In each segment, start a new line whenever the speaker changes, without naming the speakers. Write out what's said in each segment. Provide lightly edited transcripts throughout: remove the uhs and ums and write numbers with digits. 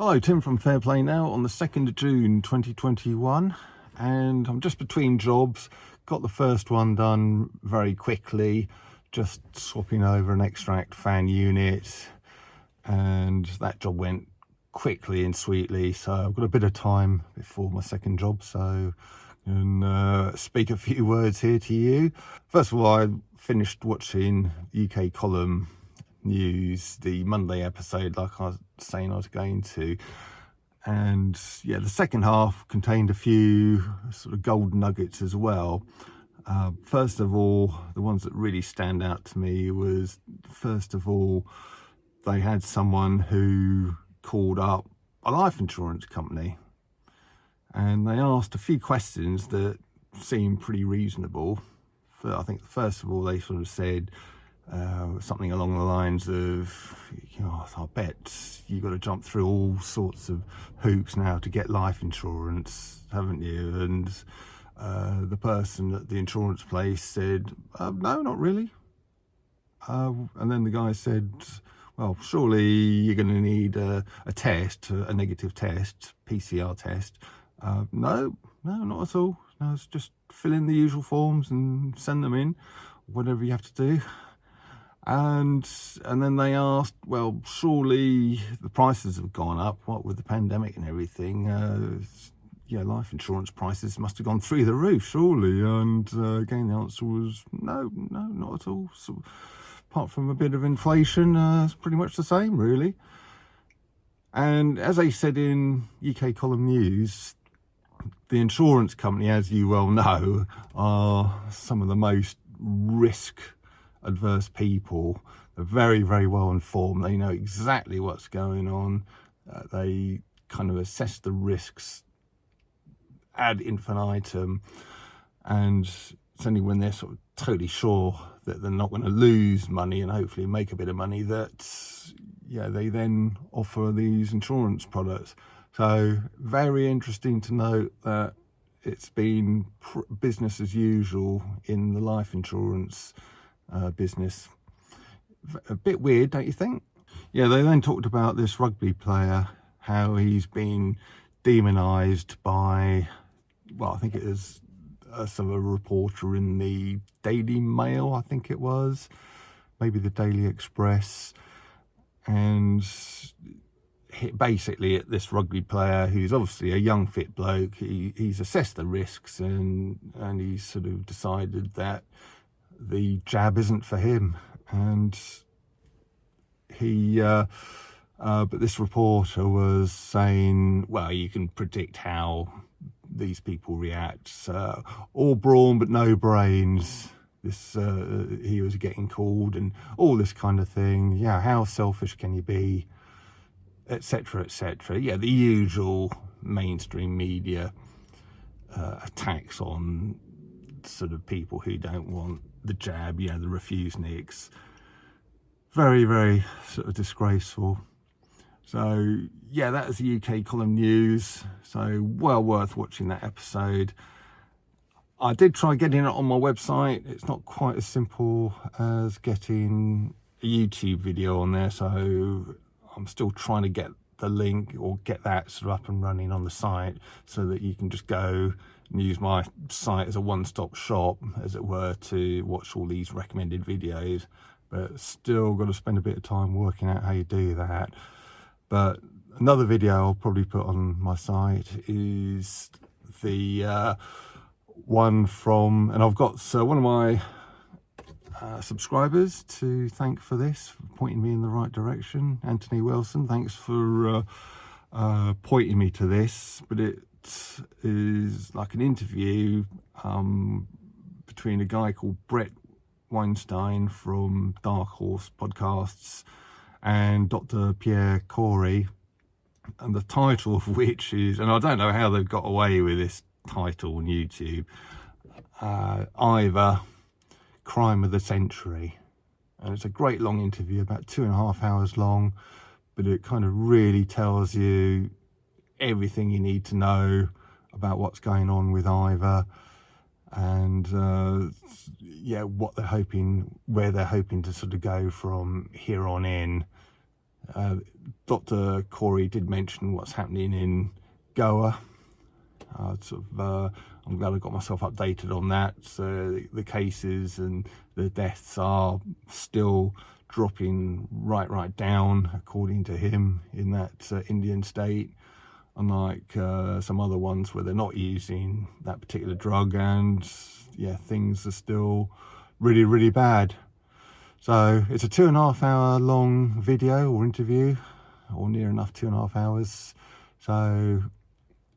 Hello, Tim from Fair Play Now on the 2nd of June 2021, and I'm just between jobs. Got the first one done very quickly, just swapping over an extract fan unit, and that job went quickly and sweetly, so I've got a bit of time before my second job, so I can speak a few words here to you. First of all, I finished watching UK column news, the Monday episode, like I was saying I was going to, and yeah, the second half contained a few sort of gold nuggets as well. First of all, the ones that really stand out to me was, first of all, they had someone who called up a life insurance company and they asked a few questions that seemed pretty reasonable. I think first of all they sort of said something along the lines of, I bet you've got to jump through all sorts of hoops now to get life insurance, haven't you? And the person at the insurance place said, no, not really. And then the guy said, well, surely you're going to need a test, a negative test, PCR test. No, not at all. No, it's just fill in the usual forms and send them in, whatever you have to do. And then they asked, well, surely the prices have gone up, what with the pandemic and everything. Life insurance prices must have gone through the roof, surely. And again, the answer was no, not at all. So, apart from a bit of inflation, it's pretty much the same, really. And as I said in UK column news, the insurance company, as you well know, are some of the most risk-adverse people. They're very, very well informed. They know exactly what's going on. They kind of assess the risks ad infinitum, and it's only when they're sort of totally sure that they're not going to lose money and hopefully make a bit of money that they then offer these insurance products. So very interesting to note that it's been business as usual in the life insurance business. A bit weird, don't you think? Yeah, they then talked about this rugby player, how he's been demonised by, well, I think it was some of a reporter in the Daily Mail, I think it was, maybe the Daily Express, and basically this rugby player, who's obviously a young fit bloke, he's assessed the risks and he's sort of decided that the jab isn't for him. And but this reporter was saying, well, you can predict how these people react, all brawn but no brains. This he was getting called and all this kind of thing. Yeah, how selfish can you be, etc., etc. Yeah, the usual mainstream media attacks on sort of people who don't want the jab, the refuseniks. Very, very sort of disgraceful. So yeah, that is the UK column news, so well worth watching that episode. I did try getting it on my website. It's not quite as simple as getting a YouTube video on there, so I'm still trying to get the link or get that sort of up and running on the site so that you can just go and use my site as a one-stop shop, as it were, to watch all these recommended videos. But still got to spend a bit of time working out how you do that. But another video I'll probably put on my site is the one from, and I've got one of my subscribers to thank for this, for pointing me in the right direction. Anthony Wilson, thanks for pointing me to this. But it is like an interview between a guy called Brett Weinstein from Dark Horse Podcasts and Dr. Pierre Corey, and the title of which is, and I don't know how they've got away with this title on YouTube, either Crime of the Century. And it's a great long interview, about 2.5 hours long, but it kind of really tells you everything you need to know about what's going on with Ivor, and what they're hoping, where they're hoping to sort of go from here on in. Dr. Corey did mention what's happening in Goa. I'm glad I got myself updated on that. So the cases and the deaths are still dropping right down, according to him, in that Indian state, unlike some other ones where they're not using that particular drug, and yeah, things are still really bad. So it's a 2.5 hour long video or interview, or near enough 2.5 hours. So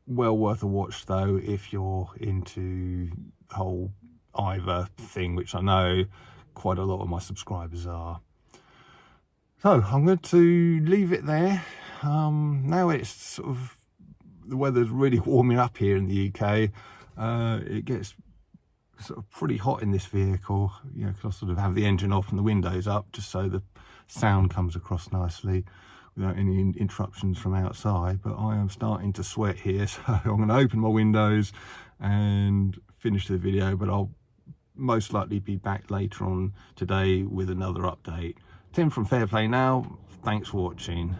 well worth a watch though if you're into the whole Ivor thing, which I know quite a lot of my subscribers are. So I'm going to leave it there. Now it's sort of, the weather's really warming up here in the UK. It gets sort of pretty hot in this vehicle, you know, because I sort of have the engine off and the windows up just so the sound comes across nicely without any interruptions from outside. But I am starting to sweat here, so I'm going to open my windows and finish the video, but I'll most likely be back later on today with another update. Tim from Fair Play Now, thanks for watching.